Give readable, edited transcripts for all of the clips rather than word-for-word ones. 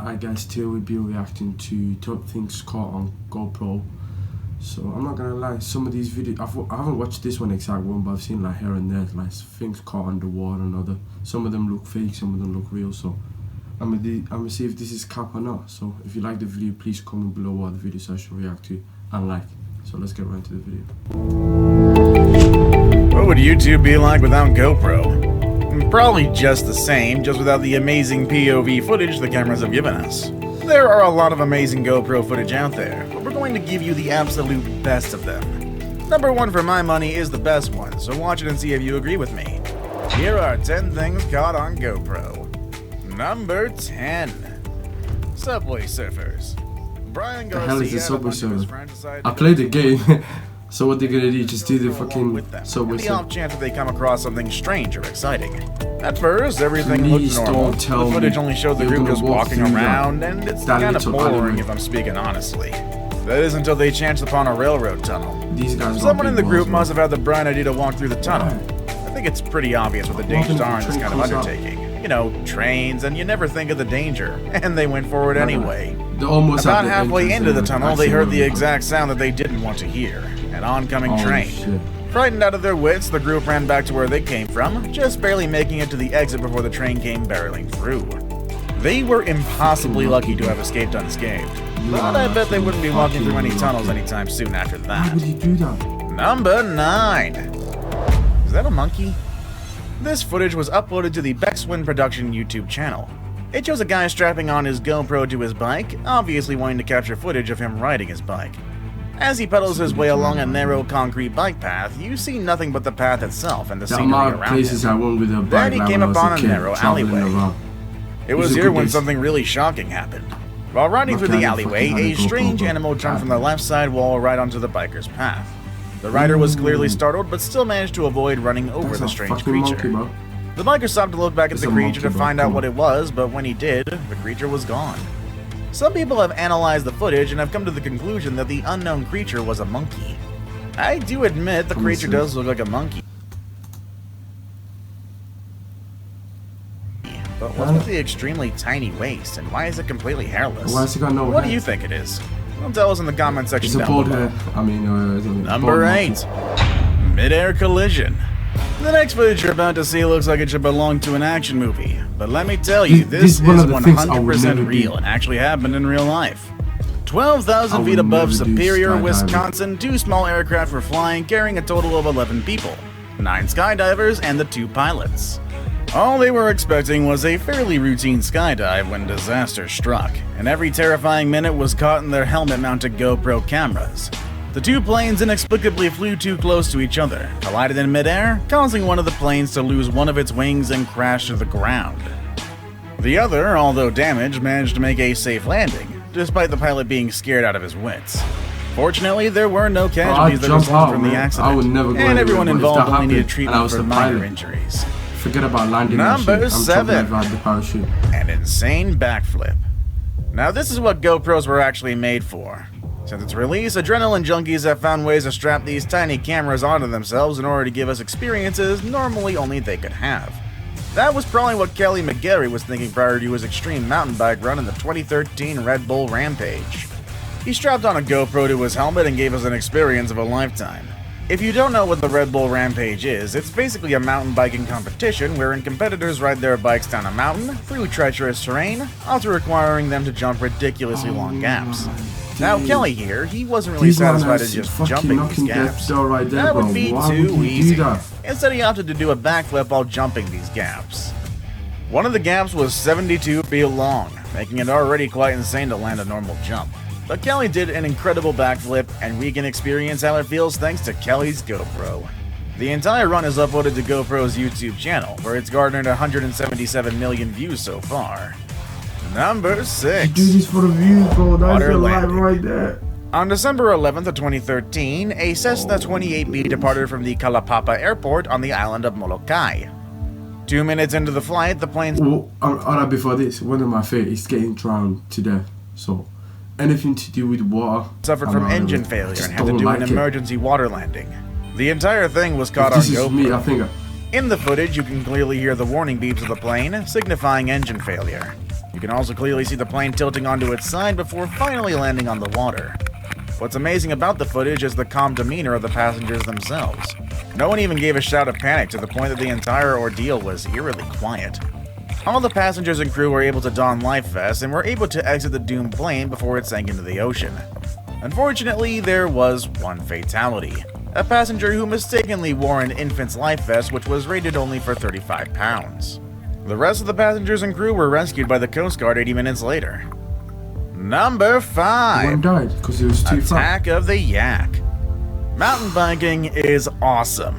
Alright guys, today we'll be reacting to top things caught on GoPro. So I'm not gonna lie, some of these videos, I haven't watched this one exact one, but I've seen like here and there, like things caught on the wall and other. Some of them look fake, some of them look real, so I'm gonna see if this is cap or not. So if you like the video, please comment below what the videos I should react to and like. So let's get right into the video. What would YouTube be like without GoPro? Probably just the same, just without the amazing POV footage the cameras have given us. There are a lot of amazing GoPro footage out there, but we're going to give you the absolute best of them. Number one for my money is the best one, so watch it and see if you agree with me. Here are 10 things caught on GoPro. Number 10. Subway Surfers. Brian Garcia, the hell is the Subway Surfer? I played the game. So what they're gonna do, just do the fucking Subway Surfer. The off chance that they come across something strange or exciting. At first, everything looked normal. The footage only showed the group just walking around, and it's kind of boring if I'm speaking honestly. That is until they chanced upon a railroad tunnel. These guys Someone in the group must have had the bright idea to walk through the tunnel. I think it's pretty obvious what the dangers are in this kind of undertaking. You know, trains, and you never think of the danger. And they went forward anyway. About halfway into the tunnel, they heard the exact sound that they didn't want to hear. An oncoming train. Shit. Frightened out of their wits, the group ran back to where they came from, just barely making it to the exit before the train came barreling through. They were impossibly lucky to have escaped unscathed, but I bet they wouldn't be walking through any tunnels anytime soon after that. Why would you do that? Number 9. Is that a monkey? This footage was uploaded to the Bexwin Production YouTube channel. It shows a guy strapping on his GoPro to his bike, obviously wanting to capture footage of him riding his bike. As he pedals his way along a narrow concrete bike path, you see nothing but the path itself and the scenery around him. Then he came upon a narrow alleyway. It was here when something really shocking happened. While riding through the alleyway, a strange animal jumped from the left side wall right onto the biker's path. The rider was clearly startled, but still managed to avoid running over the strange creature. The biker stopped to look back at the creature to find out what it was, but when he did, the creature was gone. Some people have analyzed the footage and have come to the conclusion that the unknown creature was a monkey. I do admit the creature does look like a monkey. But what's with the extremely tiny waist, and why is it completely hairless? Why has it got no What hair? do you think it is? Well, tell us in the comment section It's a down bald below. hair. I mean, Number 8. Mid-air collision. The next footage you're about to see looks like it should belong to an action movie, but let me tell you, this is 100% real and actually happened in real life. 12,000 feet above Superior, Wisconsin, 2 small aircraft were flying, carrying a total of 11 people, 9 skydivers and the 2 pilots. All they were expecting was a fairly routine skydive when disaster struck, and every terrifying minute was caught in their helmet-mounted GoPro cameras. The 2 planes inexplicably flew too close to each other, collided in midair, causing one of the planes to lose one of its wings and crash to the ground. The other, although damaged, managed to make a safe landing, despite the pilot being scared out of his wits. Fortunately, there were no casualties that resulted from the accident, and everyone involved only needed treatment for minor injuries. Forget about landing. Number 7. An insane backflip. Now this is what GoPros were actually made for. Since its release, adrenaline junkies have found ways to strap these tiny cameras onto themselves in order to give us experiences normally only they could have. That was probably what Kelly McGarry was thinking prior to his extreme mountain bike run in the 2013 Red Bull Rampage. He strapped on a GoPro to his helmet and gave us an experience of a lifetime. If you don't know what the Red Bull Rampage is, it's basically a mountain biking competition wherein competitors ride their bikes down a mountain through treacherous terrain, also requiring them to jump ridiculously long gaps. Now Kelly here, he wasn't really satisfied as just jumping these gaps. That would be too easy. Instead he opted to do a backflip while jumping these gaps. One of the gaps was 72 feet long, making it already quite insane to land a normal jump. But Kelly did an incredible backflip, and we can experience how it feels thanks to Kelly's GoPro. The entire run is uploaded to GoPro's YouTube channel, where it's garnered 177 million views so far. Number 6. Do this for the views, bro. That's Water your life landing. right there. On December 11th of 2013, a Cessna 28B departed from the Kalapapa airport on the island of Molokai. 2 minutes into the flight, the plane... Well, alright, before this, one of my favorites is getting drowned to death, so... anything to do with water. Suffered from engine failure and had to do an emergency water landing. The entire thing was caught on GoPro. In the footage, you can clearly hear the warning beeps of the plane, signifying engine failure. You can also clearly see the plane tilting onto its side before finally landing on the water. What's amazing about the footage is the calm demeanor of the passengers themselves. No one even gave a shout of panic, to the point that the entire ordeal was eerily quiet. All the passengers and crew were able to don life vests and were able to exit the doomed plane before it sank into the ocean. Unfortunately, there was one fatality. A passenger who mistakenly wore an infant's life vest which was rated only for 35 pounds. The rest of the passengers and crew were rescued by the Coast Guard 80 minutes later. Number 5. One died because it was too far. Attack of the Yak. Mountain biking is awesome.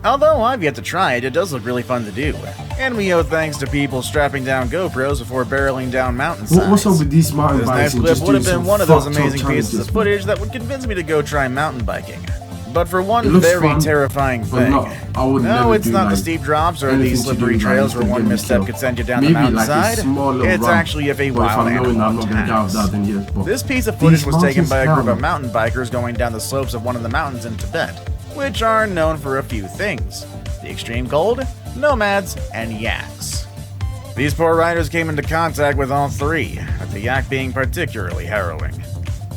Although I've yet to try it, it does look really fun to do. And we owe thanks to people strapping down GoPros before barreling down mountainsides. What's up with these mountain This bikes? next clip would have been one of those amazing pieces of footage that would convince me to go try mountain biking. But for one very terrifying thing, no, it's not the steep drops or the slippery trails where one misstep could send you down the mountainside. It's actually a wild animal attack. This piece of footage was taken by a group of mountain bikers going down the slopes of one of the mountains in Tibet, which are known for a few things: the extreme cold, nomads, and yaks. These poor riders came into contact with all three, with the yak being particularly harrowing.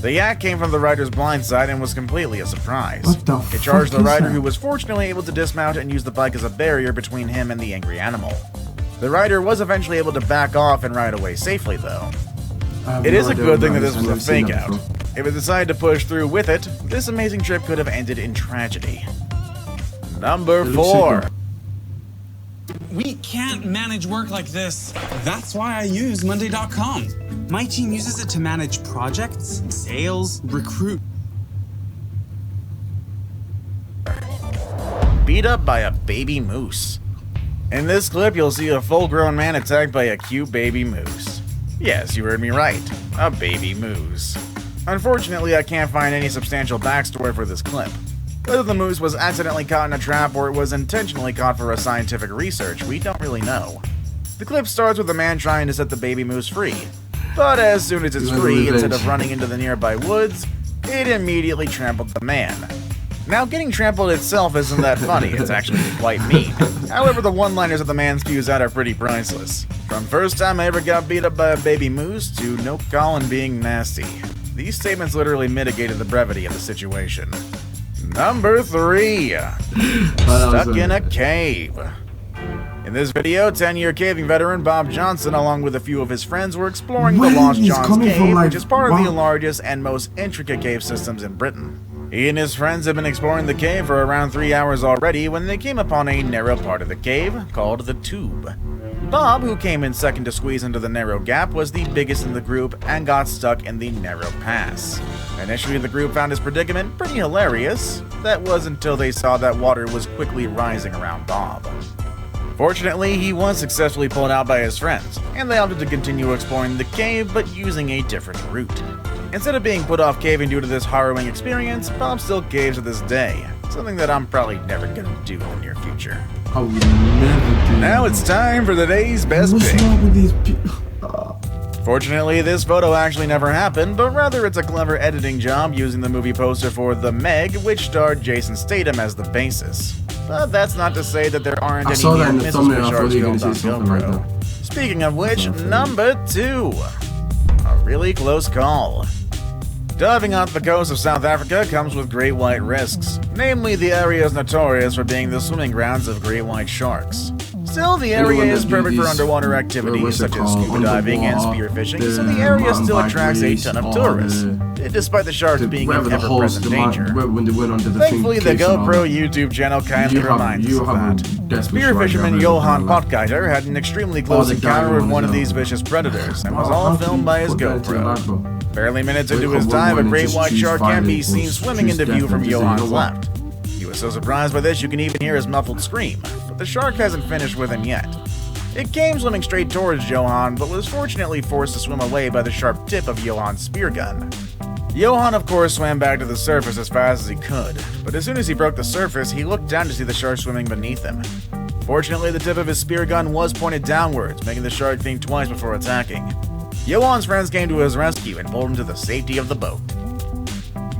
The yak came from the rider's blind side and was completely a surprise. It charged the rider, who was fortunately able to dismount and use the bike as a barrier between him and the angry animal. The rider was eventually able to back off and ride away safely, though. It is a good thing that this was a fake out. If it decided to push through with it, this amazing trip could have ended in tragedy. Number 4. We can't manage work like this. That's why I use Monday.com. My team uses it to manage projects, sales, recruit. Beat up by a baby moose. In this clip, you'll see a full-grown man attacked by a cute baby moose. Yes, you heard me right. A baby moose. Unfortunately, I can't find any substantial backstory for this clip. Whether the moose was accidentally caught in a trap or it was intentionally caught for a scientific research, we don't really know. The clip starts with a man trying to set the baby moose free. But as soon as it's free, instead of running into the nearby woods, it immediately trampled the man. Now, getting trampled itself isn't that funny, it's actually quite mean. However, the one-liners that the man spews out are pretty priceless. From first time I ever got beat up by a baby moose to no Colin being nasty. These statements literally mitigated the brevity of the situation. Number 3. Stuck in a cave. In this video, 10-year caving veteran Bob Johnson, along with a few of his friends, were exploring the Lost John's Cave, which is part of the largest and most intricate cave systems in Britain. He and his friends have been exploring the cave for around 3 hours already when they came upon a narrow part of the cave called the Tube. Bob, who came in second to squeeze into the narrow gap, was the biggest in the group and got stuck in the narrow pass. Initially, the group found his predicament pretty hilarious. That was until they saw that water was quickly rising around Bob. Fortunately, he was successfully pulled out by his friends, and they opted to continue exploring the cave, but using a different route. Instead of being put off caving due to this harrowing experience, Bob still caves to this day, something that I'm probably never gonna do in the near future. I would never do. Now it's time for the day's best pick. What's wrong with these people? Fortunately, this photo actually never happened, but rather it's a clever editing job using the movie poster for The Meg, which starred Jason Statham as the basis. But that's not to say that there aren't any near misses for sharks filmed on GoPro. Speaking of which, number 2. A really close call. Diving off the coast of South Africa comes with great white risks. Namely, the area is notorious for being the swimming grounds of great white sharks. Still, the area is perfect for underwater activities such as scuba diving and spearfishing, so the area still attracts a ton of tourists, despite the sharks being in ever-present danger. Thankfully, the GoPro YouTube channel kindly reminds us of that. Spear fisherman Johan Potgieter had an extremely close encounter with one of these vicious predators, and was all filmed by his GoPro. Barely minutes into his dive, a great white shark can be seen swimming into view from Johan's left. He was so surprised by this you can even hear his muffled scream, but the shark hasn't finished with him yet. It came swimming straight towards Johan, but was fortunately forced to swim away by the sharp tip of Johan's spear gun. Johan, of course, swam back to the surface as fast as he could, but as soon as he broke the surface, he looked down to see the shark swimming beneath him. Fortunately, the tip of his spear gun was pointed downwards, making the shark think twice before attacking. Johan's friends came to his rescue and pulled him to the safety of the boat.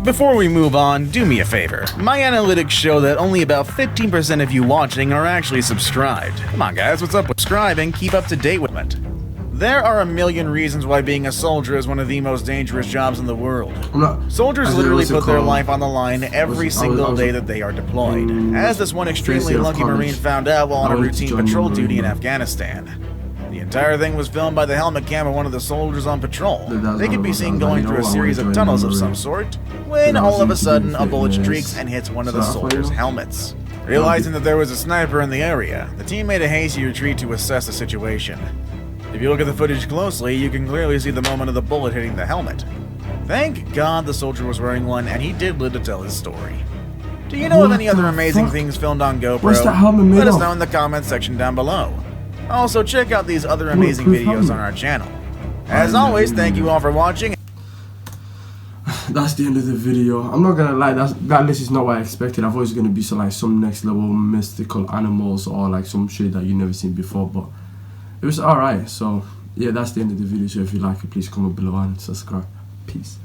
Before we move on, do me a favor. My analytics show that only about 15% of you watching are actually subscribed. Come on guys, what's up with subscribe and keep up to date with it? There are a million reasons why being a soldier is one of the most dangerous jobs in the world. Soldiers literally put their life on the line every single day that they are deployed, as this one extremely lucky Marine found out while on a routine patrol duty in Afghanistan. The entire thing was filmed by the helmet cam of one of the soldiers on patrol. They could be seen going through a series of tunnels of some sort, when all of a sudden a bullet streaks and hits one of the soldiers' helmets. Realizing that there was a sniper in the area, the team made a hasty retreat to assess the situation. If you look at the footage closely, you can clearly see the moment of the bullet hitting the helmet. Thank God the soldier was wearing one and he did live to tell his story. Do you know of any other amazing things filmed on GoPro? What's that helmet made Let us of? know in the comments section down below. Also, check out these other amazing videos on our channel. As always, thank you all for watching. That's the end of the video. I'm not gonna lie, that list is not what I expected. I thought it was gonna be some next level mystical animals or like some shit that you never seen before, but it was alright. So yeah, that's the end of the video. So if you like it, please comment below and subscribe. Peace.